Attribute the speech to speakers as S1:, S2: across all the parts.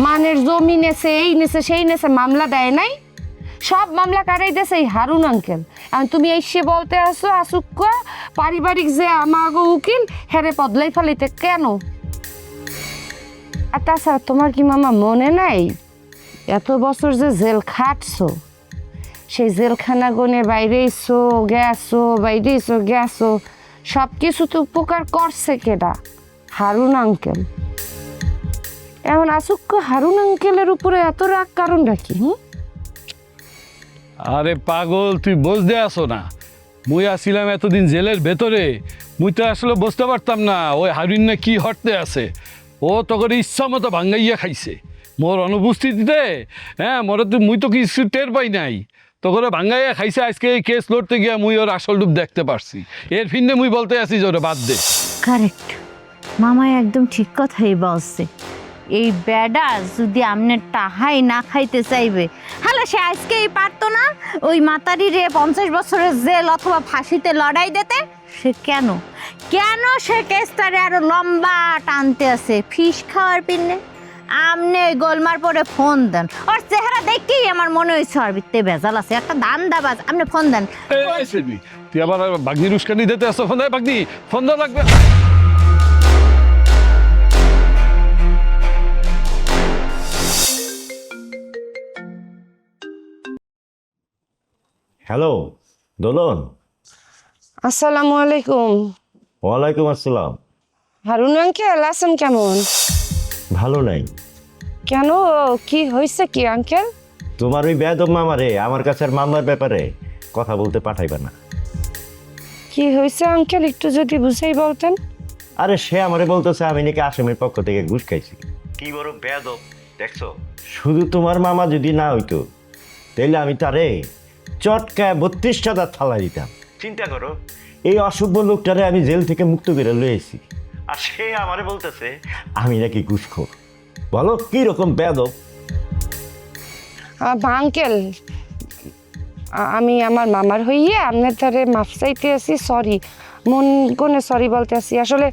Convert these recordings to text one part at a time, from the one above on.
S1: মানের জমি নেছে, এই নেছে সেই নেছে, মামলা দেয় নাই? সব মামলা কারাই দেছে এই হারুন আঙ্কেল। আর তুমি এসে বলতে আসো আসুক পারিবারিক যে আমাগো উকিল হেরে বদলাই ফেলাইতে কেন? আর তাছাড়া তোমার কি মামা মনে নাই এত বছর যে জেল খাটছো, সেই জেলখানা গনে বাইরেছো গেছো, সব কিছু তো উপকার করছে কেডা? হারুন আঙ্কেল। এখন আসুক হারুন আঙ্কেলের উপরে এত রাগ কারণটা কি?
S2: আরে পাগল, তুই বুঝতে আসো না। মুই আসছিলাম এতদিন জেলের ভেতরে, মুই তো আসলে বুঝতে পারতাম না ওই হারুন না কি হটতে আছে। ও তোকে ইচ্ছা মতো ভাঙ্গাইয়া খাইছে মোর অনুপস্থিতিতে। হ্যাঁ, মোর তো মুই তো কিছু টের পাই নাই, তোকে ভাঙ্গাইয়া খাইছে। আজকে এই কেস লড়তে গিয়া মুই ওর আসল রূপ দেখতে পারছি। এর ফিন্নে মুই বলতে আসি যে ওরা বাদ দে।
S3: কারেক্ট, মামা একদম ঠিক কথাই বলছে। এই বেডা যদি আমনে টাহাই না খাইতে চাইবে, হ্যালো সে আজকেই পারতো না ওই মাতারি রে 50 বছরের জেল অথবা ফাঁসিতে লড়াই দিতে? সে কেন সে কেসটারে আরো লম্বা টানতে আছে ফিস খাওয়ার পিনে? আমনে ওই গোলমার পরে ফোন দেন, ওর চেহারা দেখেই আমার মনে হয়েছে আর বিত্তে ভেজাল আছে, একটা দান্দাবাজ। আপনি ফোন দেন।
S2: তুই আবার বাগনির উস্কানি দিতে আসো? ফোন দেয় বাগনি, ফোন দেওয়া লাগবে।
S4: হ্যালো দোলন।
S1: আসসালামু আলাইকুম।
S4: ওয়ালাইকুম আসসালাম।
S1: হারুন আঙ্কেল আছেন কেমন?
S4: ভালো নাই।
S1: কেন, কি হয়েছে কি আঙ্কেল?
S4: তোমার ওই বেয়াদব মামারে আমার কাছে আর মামলার ব্যাপারে কথা বলতে পাঠাইবা না।
S1: কি হয়েছে আঙ্কেল, একটু যদি বুঝাই বলতেন।
S4: আরে সে আমারে বলতেছে আমি নাকি আসামের পক্ষ থেকে ঘুষ খাইছি। কি বড় বেয়াদব দেখছো? শুধু তোমার মামা যদি না হইতো তাইলে আমি তারে চটকায় 32টা দাঁত ফালা দিতাম। চিন্তা করো, এই অসভ্য লোকটারে আমি জেল থেকে মুক্ত করে লয়েছি, আর সে আমারে বলতেছে আমি নাকি ঘুষখোর। বলো কি রকম বেয়াদব?
S1: আঙ্কেল, আমি আমার মামার হইয়ে আপনার ধারে মাফ চাইতে আছি। সরি, মন গনে সরি বলতে আছি। আসলে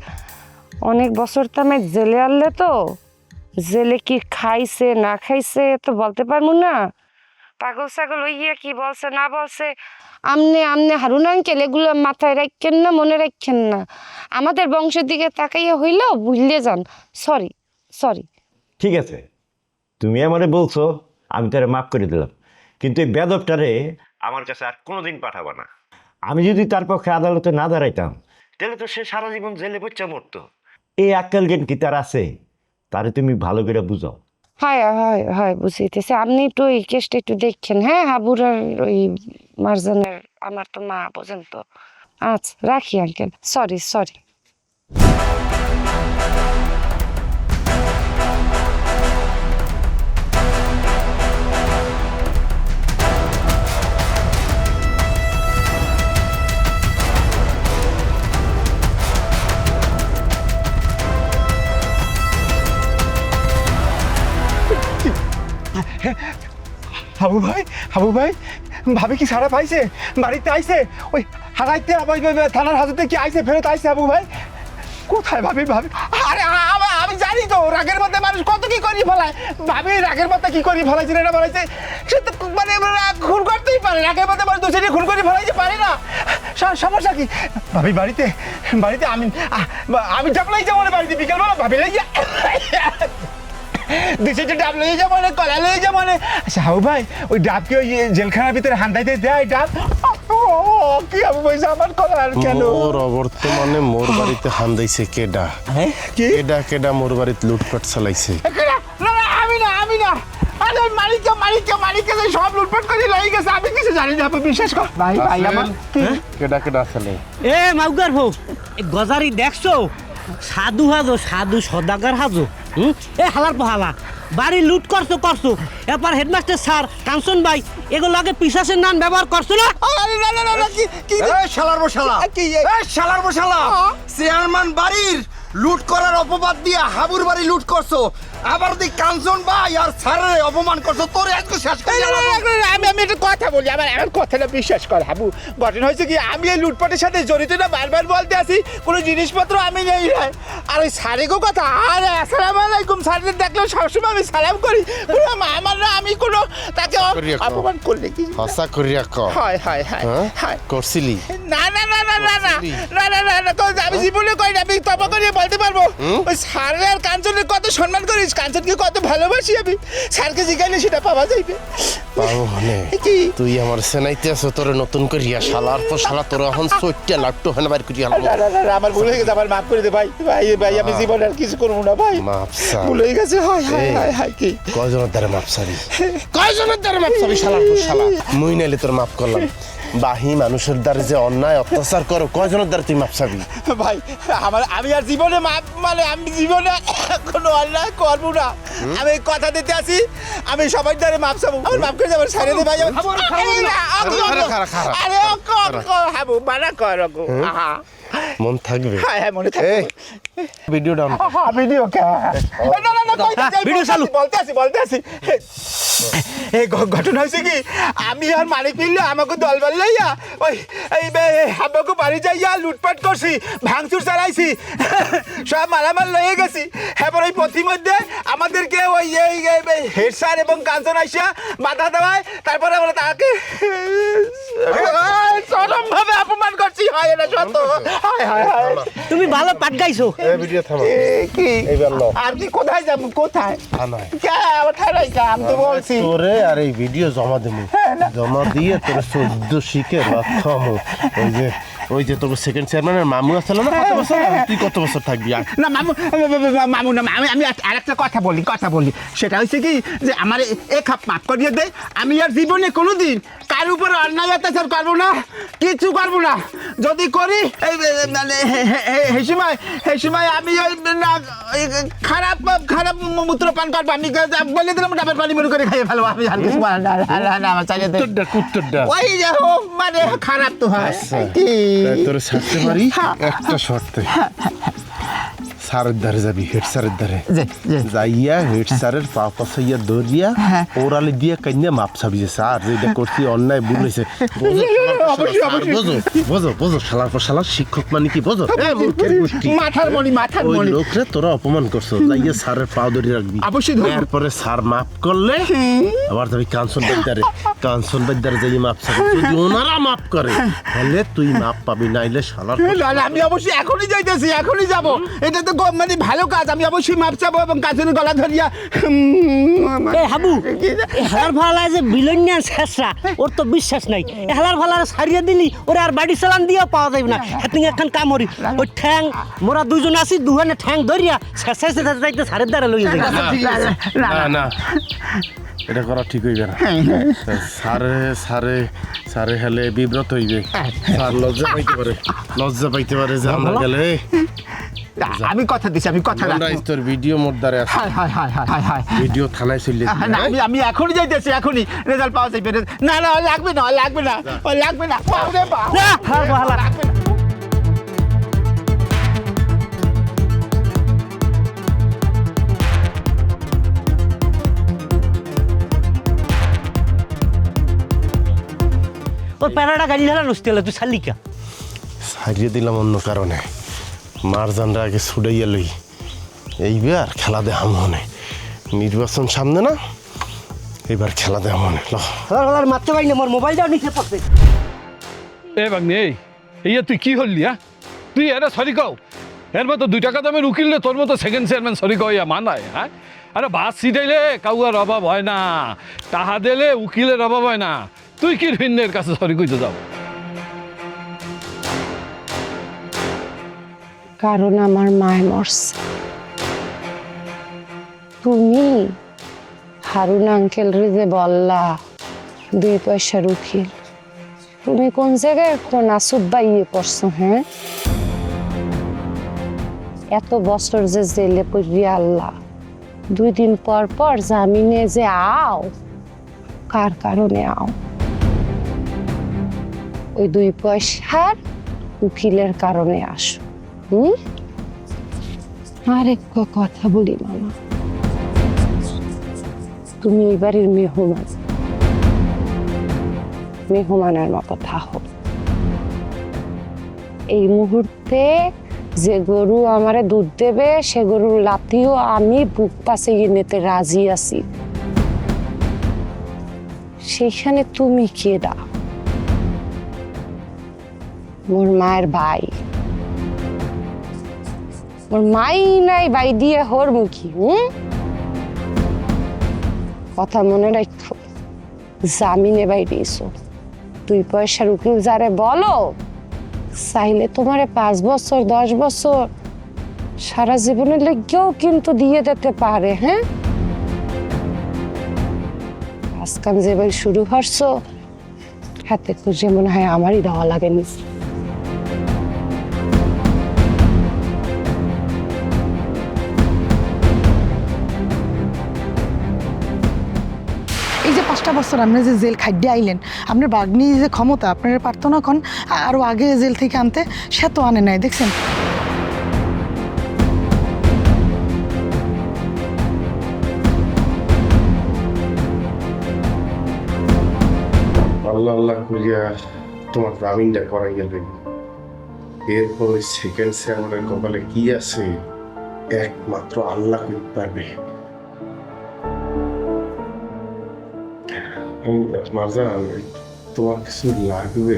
S1: অনেক বছর তো আমি জেলে আনলে, তো জেলে কি খাইছে না খাইছে তো বলতে পারবো না। পাগল ছাগল হইয়া কি বলছে না বলছে আমনে হারুন আঙ্কেল এগুলো মাথায় রাখেন না, মনে রাখেন না। আমাদের বংশের দিকে তাকাইয়া হইলেও ভুললে যান। সরি।
S4: ঠিক আছে, তুমি আমারে বলছো, আমি তারে মাফ করে দিলাম, কিন্তু এই বেদবটারে আমার কাছে আর কোনোদিন পাঠাবো না। আমি যদি তার পক্ষে আদালতে না দাঁড়াইতাম তাহলে তো সে সারা জীবন জেলে বচ্চা মরতো। এই আক্কেল জ্ঞান কি তার আছে? তারে তুমি ভালো করে বুঝাও।
S1: হয় বুঝাইতেছে। আপনি একটু এই কেসটা একটু দেখছেন। হ্যাঁ, হাবুর আর ওই মারজানের আমার তো মা বোঝেন তো। আচ্ছা রাখি আঙ্কেল, সরি।
S5: হাবু ভাই ভাবি কি সারা পাইছে? বাড়িতে আইছে? ওই হারাইতে থানার হাজতে কি আইছে, ফেরত আইছে? হাবু ভাই কোথায় ভাবি? আরে আমি জানি তো রাগের মধ্যে মানুষ কত কি করি ফেলায়। ভাবি রাগের মধ্যে কি করি ফেলাইছে না ফেলাইছে সে তো মানে খুন করতেই পারে। রাগের মধ্যে মানুষ দুজনে খুন করে ফেলাইতে পারে না, সমস্যা কি? ভাবি বাড়িতে আমি ডাবলাই যাবো না বাড়িতে বিকেলবেলা। ভাবি দেশে ডাব লয়ে যাবো না, কলা লয়ে যাবো না। আচ্ছা হাবু ভাই, ওই ডাবকে ওই জেলখানার ভিতরে হান্দাইতে দেয় ডাব? কি হাবু ভাই আমার কলা আর কেন?
S6: মোর অবর্তমানে মোর বাড়িতে হান্দাইছে কেডা? কেডা মোর বাড়িতে লুটপাট চালাইছে?
S5: আমি না আরে মালিককে সব লুটপাট করে লয়ে গেছে। আমি কিছু জানি না, আপনি বিশ্বাস কর। ভাই আমার
S6: কেডা চালাই?
S7: এ মাউগার ভো, গজারি দেখছো? সাধু সদাগার হাজো। এ হালার পাহালা বাড়ি লুট করছো। এরপর হেডমাস্টার স্যার, কাঞ্চন ভাই এগুলো আগে পিশাচের নাম ব্যবহার করছো না?
S8: চেয়ারম্যান বাড়ির লুট করার অপবাদ দিয়ে হাবুর বাড়ি লুট করছো। আবার তুই কাঞ্চন ভাই আর স্যারের অপমান করছো, তোর আজকে শেষ করে
S5: আমি একটা কথা বলি, আমার কথাটা বিশ্বাস কর হাবু। ঘটনা হয়েছে কি, আমি এই লুটপাটের সাথে জড়িত না, বারবার বলতে আসি কোনো জিনিসপত্র আমি নেই নাই। আর ওই স্যারেরও কথা, আরে আসসালামু আলাইকুম, স্যারদের দেখলেও সবসময় আমি সালাম করি। আমার না, আমি কোনো তাকে অপমান করলে কি
S6: হসা করিয়া ক
S5: হয় হয় হয় হয়
S6: করছিলি?
S5: না না না না না না না না না না, আমি জীবনে কই না, আমি তবা করে বলতে পারবো। ওই স্যারের আর কাঞ্চনের কত সম্মান করিস, কাঞ্চনকে কত ভালোবাসি আমি, স্যারকে জিজ্ঞাসলে সেটা পাওয়া যাইবে।
S6: পাবো নে
S5: কি
S6: তুই আমার সেনাইতে আছো তোরে নতুন করিয়া শালার পর শালা তোর এখন সইটা লাট্টু হেন বাইর করিয়া
S5: না, না, না, না, আমার ভুল হয়ে গেছে, আমার মাফ করে দে ভাই। ভাই ভাই, আমি জীবনে আর কিছু করবো না ভাই,
S6: মাপসা
S5: ভুল হয়ে গেছে। হয় হয় হয় হয় কি
S6: কয়জনের দ্বারা মাপসাবি, কয়জনের দ্বারা মাপসাবি শালার পর শালা? মুই নাইলে তোর মাফ করলাম, বাহি মানুষের দ্বারা যে অন্যায় অত্যাচার করো কয়জনের দ্বারা তুই মাপসাবি?
S5: ভাই, আমি আর জীবনে মাপ, মানে আমি জীবনে কোনো অন্যায় করবো না, আমি কথা দিতে আসি, আমি সবাই দ্বারা মাপ চাবো, আমার মাপ করে যাবো, সাইডে দে ভাই। আরে হাবু মানা কর,
S6: মন থাকবে?
S5: হ্যাঁ হ্যাঁ মনে থাকে।
S6: ভিডিও ডাউন
S5: ভিডিও কে? না না না,
S7: ভিডিও চালু।
S5: বলতে আসি। এই ঘটনা হয়েছে কি, আমি আর মালিক মিললে আমাকে দলবল লইয়া ওই এই হাবাকে বাড়ি যাইয়া লুটপাট করছি, ভাঙচুর চালাইছি, সব মালামাল লয়ে গেছি। এবার ওই পথিমধ্যে আমাদেরকে ওই হেড স্যার এবং কাঞ্চন আইসা বাধা দেওয়ায়, তারপরে আমরা তাকে চরম ভাবে অপমান করছি। হয় এটা সত্য। হায় হায় হায়,
S7: তুমি ভালো পাট গাইছো।
S6: এই ভিডিও থামা।
S5: কি
S6: এইবার নাও।
S5: আর কি, কোথায় যাবো, কোথায়
S6: থানায়।
S5: আমার ঠাড়াই আমি তো বলছি।
S6: তোরে আর এই ভিডিও জমা দেবো, জমা দিয়ে তোর 14 শিখে রাখামো। ওই যে তোর সেকেন্ড চেয়ারম্যানের মামু আসলো না কত বছর, তুই কত বছর থাকবি?
S5: না মামু না, আমি আরেকটা কথা বলি, সেটা হচ্ছে কি যে আমার এক হাত মাফ করিয়ে দেয়। আমি আর জীবনে কোনোদিন কার উপর অন্যায় অত্যাচার করবো না, কিছু করবো না। যদি করি মানে সেই সময় আমি ওই খারাপ মূত্র পান করবো। আমি বলে দিলাম ডাবের পানি মনে করে খাইয়ে ফেলবো। আমি আর কিছু না, আমার চাইলে
S6: কুত্তরটা
S5: ওই যে মানে খারাপ তো হয় কি।
S6: তোর ছাড়তে পারি একটা শর্তে, স্যারের দ্বারে যাবি, হেড স্যারের দ্বারে যাইয়া হেড স্যারের পা পাশাইয়া দৌড়িয়া ওরালে দিয়ে কাইয়া মাপ চাবি যে স্যার যেটা করছি অন্যায় ভুল হয়েছে। বোঝো শালার পর শালার শিক্ষক মানে কি বোঝো?
S5: মাথার মনি
S6: ওই লোকরে তোরা অপমান করছো, যাইয়া স্যারের পা ধরে রাখবি।
S5: অবশ্যই
S6: এরপরে স্যার মাফ করলে আবার যাবি কাঞ্চন বাদ্দারে যাই মাপ চাবি। যদি ওনারা মাফ করে তাহলে তুই মাপ পাবি, নাইলে শালার।
S5: আমি অবশ্যই এখনই যাইতেছি, এখনই যাবো। এটা তো মানে ভালো কাজ, আমি অবশ্যই মাপ চাবো এবং কাজের গলা ধরিয়া।
S7: এ হাবু, হেলার ভালায় যে বিলনিয়া শেষরা, ওর তো বিশ্বাস নাই। হেলার ভালার সারিয়ে দিলি ওরে আর বাড়ি চালান দিয়েও পাওয়া যাবে না। হেতিং এখন কামড়ি ওই ঠ্যাং, মোরা দুজন আছি, দুহানে ঠ্যাং ধরিয়া শেষাইতে যাইতে সারের দ্বারা লইয়া যাই।
S6: না এটা করা ঠিক হইবে না। সারে হেলে বিব্রত হইবে, স্যার লজ্জা পাইতে পারে যে আমরা গেলে।
S5: আমি কথা দিচ্ছি, আমি কথা রাখবো।
S6: তোর ভিডিও মোর দ্বারে আছে, ভিডিও থানায় চলে
S5: আমি এখনই যাইতেছি, এখনই রেজাল্ট পাওয়া যাবে। না লাগবে না, লাগবে না।
S7: ওর প্যারাটা গাড়ি ঢালা নষ্ট হলে তুই শালিকা
S6: হারিয়ে দিলাম অন্য কারণে। মারজানরা আগে ছুটাইয়া লই, এইবার খেলা দেখাম মনে। নির্বাচন সামনে না, এবার খেলা দেখাম মনে।
S7: মারতে পারি না, মোর মোবাইলটাও নিচে পড়ছে।
S2: এ বাগনি এই তুই কি হলি? তুই এরা সরি কও, এর মতো 2 টাকা দামের উকিল তোর মতো সেকেন্ড চেয়ারম্যান সরি কইয়া মানায়? হ্যাঁ, আরে বাস সিটাইলে কাউয়ার অভাব হয় না, টাহা দিলে উকিলের অভাব হয় না। তুই কি ভিন্নের কাছে সরি কইতে যাও?
S1: কারণ আমার মায় মরছে। তুমি হারুন আঙ্কেল রে যে বললা 2 পয়সার উকিল, তুমি কোন জায়গায় কোন আসুদ বাইয়ে পড়ছো? হ্যাঁ, এত বছর যে জেলে পড়িয়া আল্লাহ 2 দিন পর পর জামিনে যে আও, কার কারণে আও? ওই 2 পয়সার উকিলের কারণে আসো। আরেক কথা বলি মামা, তুমি এই বাড়ির মেহমান, মেহমানের মতো থাকো। এই মুহূর্তে যে গরু আমারে দুধ দেবে সে গরুর লাথিও আমি বুক পাশে নিতে রাজি আছি। সেইখানে তুমি কে দা? মোর মায়ের ভাই, মোর মাই নাই বাই দিয়ে হর মুখী। কথা মনে রাখো, জামিনে বাইরে এসো। 2 পয়সার উকিল যারে বলো, চাইলে তোমারে 5 বছর 10 বছর সারা জীবনের লেগেও কিন্তু দিয়ে দিতে পারে। হ্যাঁ, আজকাল যে বাই শুরু করছো হাতে খুঁজে মনে হয় আমারই দেওয়া লাগেনি।
S9: এই যে 5টা বছর আপনি যে জেল খাইডে আইলেন, আপনার বাগনি যে ক্ষমতা আপনার পারতো না এখন আরো আগে জেল থেকে আনতে, সে তো আনে নাই। দেখছেন
S6: আল্লাহ আল্লাহ করিয়া তোমার জামিনটা করাই গেলেন। এরপর ওই সেকেন্ড চেয়ারম্যানের কপালে কি আছে একমাত্র আল্লাহ করতে পারবে। মারজান, তোমার কিছু লাগবে?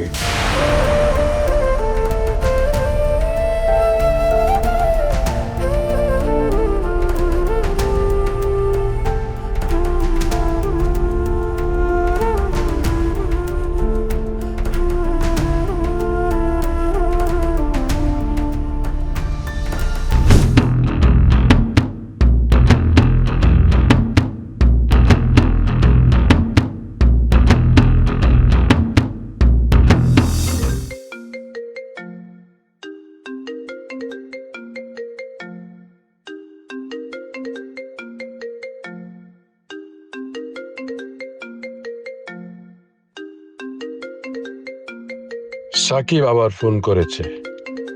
S10: সাকিব আবার ফোন করেছে।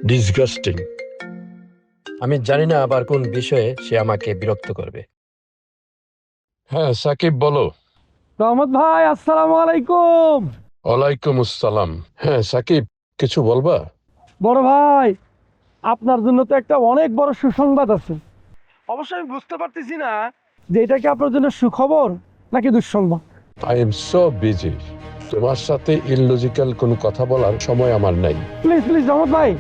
S10: ডিসগাস্টিং।
S11: আমি জানি না আবার কোন বিষয়ে সে আমাকে বিরক্ত করবে।
S10: হ্যাঁ সাকিব বলো।
S2: রহমত ভাই, আসসালামু আলাইকুম।
S10: ওয়ালাইকুম আসসালাম। হ্যাঁ সাকিব, কিছু বলবা?
S2: বড় ভাই, আপনার জন্য তো একটা অনেক বড় সুসংবাদ আছে। অবশ্য আমি বুঝতে পারতেছি না যে এটা কি আপনার জন্য সুখবর নাকি দুঃসংবাদ।
S10: I am so busy. তোমার সাথে ইললজিক্যাল কোনো কথা বলার সময় আমার নাই।
S2: প্লিজ প্লিজ রহমত ভাই,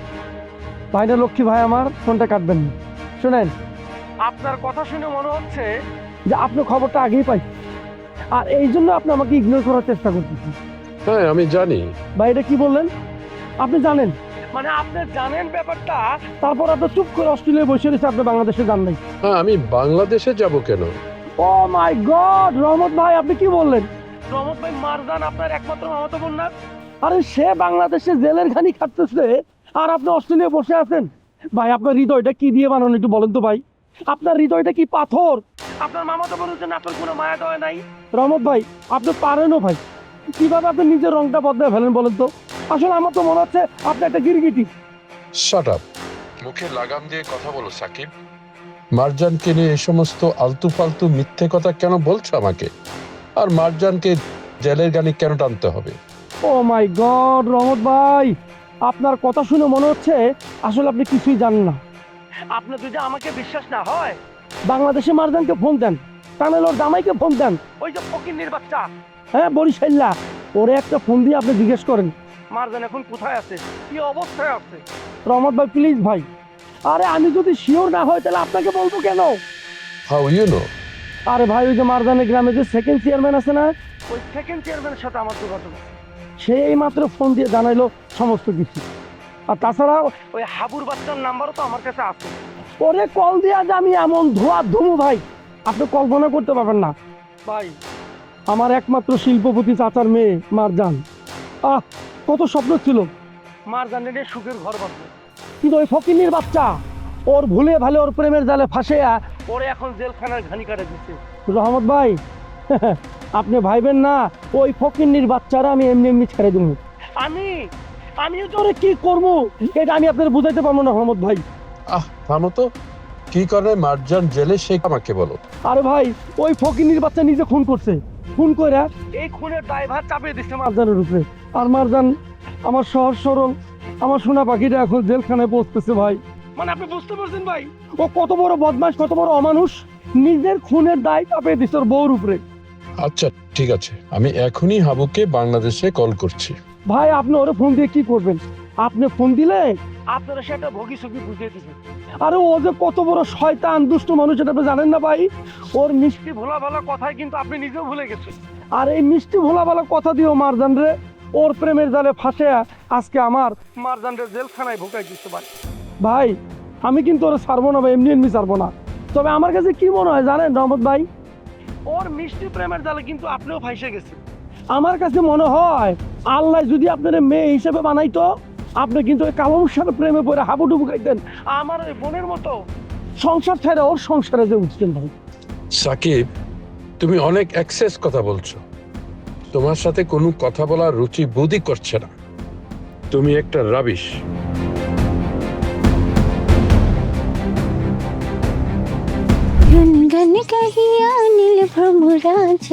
S2: ভাইনা লক্ষ্মী ভাই আমার, ফোনটা কাটবেন না। শুনেন, আপনার কথা শুনে মনে হচ্ছে যে আপনি খবরটা আগেই পাই, আর এই জন্য আপনি আমাকে ইগনোর করার চেষ্টা করতেছেন।
S10: হ্যাঁ আমি জানি।
S2: ভাই এটা কি বললেন? আপনি জানেন মানে আপনি জানেন ব্যাপারটা, তারপর আপনি চুপ করে অস্ট্রেলিয়ায় বসে রয়েছে, আপনি বাংলাদেশে যান নাই।
S10: হ্যাঁ আমি বাংলাদেশে যাব কেন?
S2: ও মাই গড, রহমত ভাই আপনি কি বললেন? রহমত ভাই মারজান আপনার একমাত্র মামাতো বোন না? আরে সে বাংলাদেশে জেলের ঘানি খাটতেছে আর আপনি অস্ট্রেলিয়া বসে আছেন। ভাই আপনার হৃদয়টা কি দিয়ে বানানো একটু বলেন তো ভাই। আপনার হৃদয়টা কি পাথর? আপনার মামাতো বোনের জন্য আপনার কোনো মায়া দয়া নাই? রহমত ভাই আপনি পারেনও ভাই, কিভাবে আপনি নিজের রংটা বদলে ফেলেন বলেন তো? আসলে আমার তো মনে হচ্ছে আপনি একটা গিরগিটি।
S10: Shut up. মুখে লাগাম দিয়ে কথা বলো সাকিব। মারজানকে নিয়ে এই সমস্ত আলতু ফালতু মিথ্যে কথা কেন বলছো আমাকে? আর মারজানকে জেলের গানি কেন টানতে হবে?
S2: ও মাই গড রহমত ভাই, আপনার কথা শুনে মনে হচ্ছে আসলে আপনি কিছুই জানেন না। আপনি যদি আমাকে বিশ্বাস না হয় বাংলাদেশে মারজানকে ফোন দেন, টানেল ওর জামাইকে ফোন দেন, ওই যে ফকিন্নির বাচ্চা, হ্যাঁ বরিশাল্লা, ওরে একটা ফোন দিয়ে আপনি জিজ্ঞেস করেন মারজান এখন কোথায় আছে, কি অবস্থায় আছে। রহমত ভাই প্লিজ ভাই, আরে আমি যদি শিওর না হয় তাহলে আপনাকে বলবো কেন?
S10: How you know?
S2: আরে ভাই ওই যে মারজানের গ্রামে যে সেকেন্ড চেয়ারম্যান আছে না, ওই সেকেন্ড চেয়ারম্যানের সাথে আমার যোগাযোগ, সে এই মাত্র ফোন দিয়ে জানাইলো সমস্ত কিছু। আর তাছাড়া ওই হাবুর বাচ্চার নাম্বারও তো আমার কাছে আছে, ওরে কল দিয়ে আজ আমি এমন ধোয়া ধুমু ভাই আপনি কল্পনা করতে পারবেন না। ভাই আমার একমাত্র শিল্পপতি চাচার মেয়ে মারজান, কত স্বপ্ন ছিল মারজানের সুখের ঘর বাঁধবে, কিন্তু ওই ফকিন্নির বাচ্চা ওর ভুলে ভালে ওর প্রেমের জালে ফাঁসিয়া ওরে এখন জেলখানার ঘানি কাটে দিচ্ছে। রহমত ভাই আপনি ভাইবেন না ওই ফকিন্নির বাচ্চারা আমি এমনি এমনি ছেড়ে দেবো। আমিও তো ওরে কি করবো এটা আমি আপনার বুঝাইতে পারবো না রহমত ভাই।
S10: থামো তো, কি করে মারজান জেলে সে আমাকে বলো।
S2: আরে ভাই ওই ফকিনির বাচ্চা নিজে খুন করছে, খুন করে এই খুনের দায়ভার চাপিয়ে দিচ্ছে মারজানের উপরে। আর মারজান আমার সহজ সরল আমার সোনা পাখিটা এখন জেলখানায় পৌঁছতেছে ভাই। মানে আপনি বুঝতে পারছেন ভাই ও কত বড় বদমাশ, কত বড় অমানুষ, নিজের খুনের দায় চাপিয়ে দিচ্ছে ওর বউর উপরে।
S10: আচ্ছা ঠিক আছে, আমি এখনই হাবুকে বাংলাদেশে কল করছি।
S2: ভাই আপনি ওরে ফোন দিয়ে কি করবেন? আপনি ফোন দিলে আপনারা সেটা ভোগী সুখী বুঝিয়ে দিবেন। আরে ও যে কত বড় শয়তান দুষ্ট মানুষ এটা আপনি জানেন না ভাই। ওর মিষ্টি ভোলা ভালা কথাই কিন্তু আপনি নিজেও ভুলে গেছেন। আর এই মিষ্টি ভোলা ভালা কথা দিয়েও মারজান রে ওর প্রেমের জালে ফাঁসে আজকে আমার মারজান রে জেলখানায় ঢোকাই দিতে পারে। ভাই আমি কিন্তু ওরা ছাড়বো না ভাই, এমনি এমনি ছাড়বো না। তবে আমার কাছে কি মনে হয় জানেন রহমত ভাই, ওর মিষ্টি প্রেমের জালে কিন্তু আপনিও ফাঁসে গেছেন। আমার কাছে মনে হয় আল্লাহ যদি আপনার মেয়ে হিসেবে বানাইতো, আপনি কিন্তু ওই কালমশার প্রেমে পড়ে হাবুডুবু খাইতেন, আমার ওই বোনের মতো সংসার ছেড়ে ওর সংসারে যে উঠতেন ভাই।
S10: সাকিব, তুমি অনেক এক্সেস কথা বলছো, তোমার সাথে কোনো কথা বলার রুচি বোধই করছে না, তুমি একটা রাবিশ।
S3: গন কহিয়া নীল ভ্রমরাজ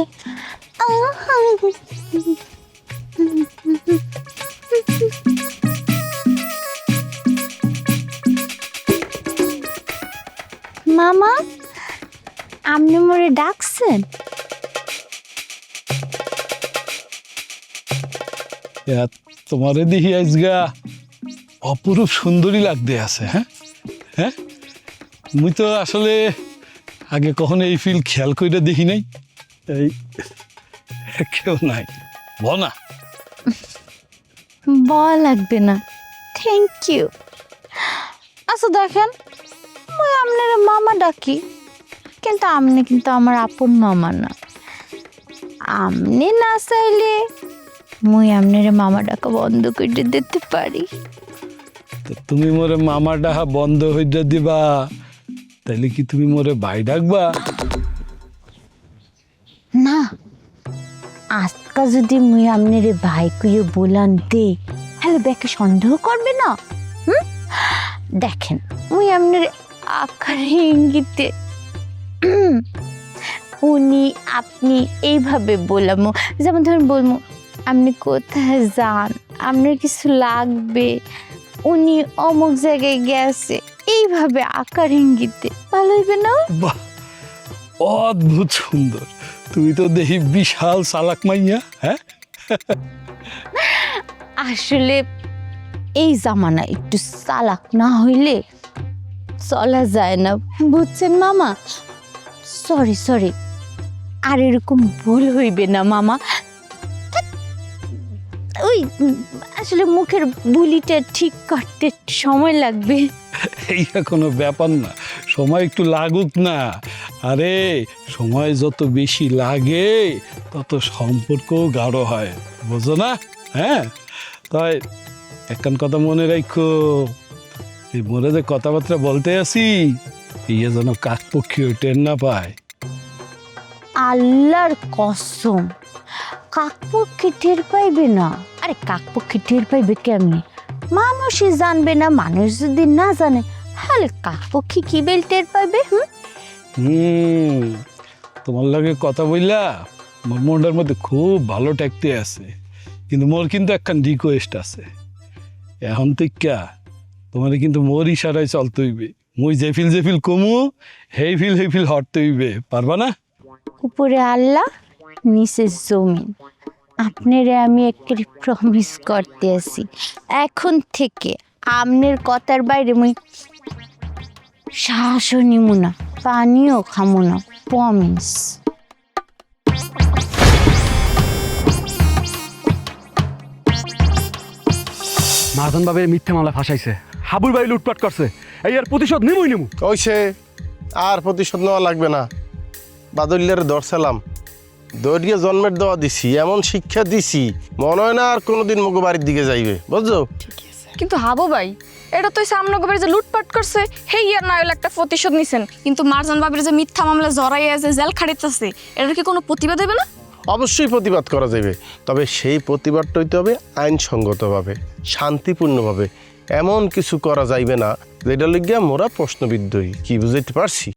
S3: মামা, আপনি মোরে ডাকছেন?
S2: তোমারে দেখি আজগা অপরূপ সুন্দরী লাগতে আছে। হ্যাঁ হ্যাঁ, মুই তো আসলে আগে কখনো এই ফিল খেয়াল করে দেখি নাই। এই কেউ নাই বনা
S3: বল লাগবে না, থ্যাংক ইউ। আচ্ছা দেখেন, মুই আপনার মামা ডাকি, কিন্তু আপনি কিন্তু আমার আপন মামা না। আপনি না চাইলে মুই আপনার মামা ডাকা বন্ধ করে দিতে পারি।
S2: তো তুমি মোরে মামা ডাহা বন্ধ হইয়া দিবা, তাইলে কি তুমি মোরে ভাই ডাকবা?
S3: না, আজকা যদি মুই আপনার ভাই কুইয়ে বলান দে, তাহলে ব্যাকে সন্দেহ করবে না। দেখেন মুই আপনার আকারে ইঙ্গিতে উনি আপনি এইভাবে বললাম, যেমন ধরুন বলবো আপনি কোথায় যান, আপনার কিছু লাগবে, উনি অমুক জায়গায় গেছে, এইভাবে আকার ইঙ্গিতে ভালো হইবে না?
S2: বাহ, অদ্ভুত সুন্দর, তুমি তো দেখি বিশাল চালাক মাইয়া। হ্যাঁ
S3: আসলে এই জামানা একটু চালাক না হইলে চলা যায় না, বুঝছেন মামা? সরি সরি, আর এরকম ভুল হইবে না মামা। ওই আসলে মুখের বুলিটা ঠিক করতে সময় লাগবে।
S2: এইটা কোনো ব্যাপার না, সময় একটু লাগুক না। আরে সময় যত বেশি লাগে তত সম্পর্কও গাঢ় হয়, বোঝো না? হ্যাঁ, তাই একখান কথা মনে রাখো, এই মনে যে কথাবার্তা বলতে আসি ইয়ে যেন কাকপক্ষী টের না পায়।
S3: আল্লাহর কসম, কাকপক্ষী টের পাইবে না। আরে কাকপক্ষী টের পাইবে কেমনি? মানুষই জানবে না, মানুষ যদি না জানে তাহলে কাকপক্ষী কি বেল টের পাইবে?
S2: তোমার লাগে কথা বললা মোর মনটার মধ্যে খুব ভালো টেকতে আছে, কিন্তু মোর কিন্তু একখান রিকোয়েস্ট আছে। এখন থেকে তোমার কিন্তু মোর ইশারায় চলতে হইবে, মুই যে ফিল কমু হেই ফিল হটতে হইবে, পারবা না?
S3: উপরে আল্লাহ, নিচে জমিন, আপনারে আমি একটা প্রমিস করতে আছি, এখন থেকে আপনার কথার বাইরে মুই শ্বাসও নিমু না, পানিও খামু না, প্রমিস।
S12: মারজান বাবের মিথ্যা মামলা ফাঁসাইছে, হাবুর বাড়ি লুটপাট করছে, এই আর প্রতিশোধ নিমুই নিমু।
S6: ওইসে আর প্রতিশোধ নেওয়া লাগবে না, বাদল্যারে দর্শালাম, দৌড়িয়ে জন্মের দেওয়া দিছি, এমন শিক্ষা দিছি মনে হয় না আর কোনোদিন মুগো বাড়ির দিকে যাইবে, বুঝছো?
S13: কিন্তু হাবু ভাই, এটা তো সামনে গোবের যে লুটপাট করছে হেই আর না হলে একটা প্রতিশোধ নিছেন, কিন্তু মারজান বাবির যে মিথ্যা মামলা জড়াইয়া যে জেল খাটিতেছে, এটার কি কোনো প্রতিবাদ দেবে না?
S6: অবশ্যই প্রতিবাদ করা যাবে, তবে সেই প্রতিবাদটা হইতে হবে আইনসঙ্গতভাবে, শান্তিপূর্ণভাবে, এমন কিছু করা যাইবে না যেটা লিগিয়া মোরা প্রশ্নবিদ্ধ হই। কি বুঝাইতে পারছি?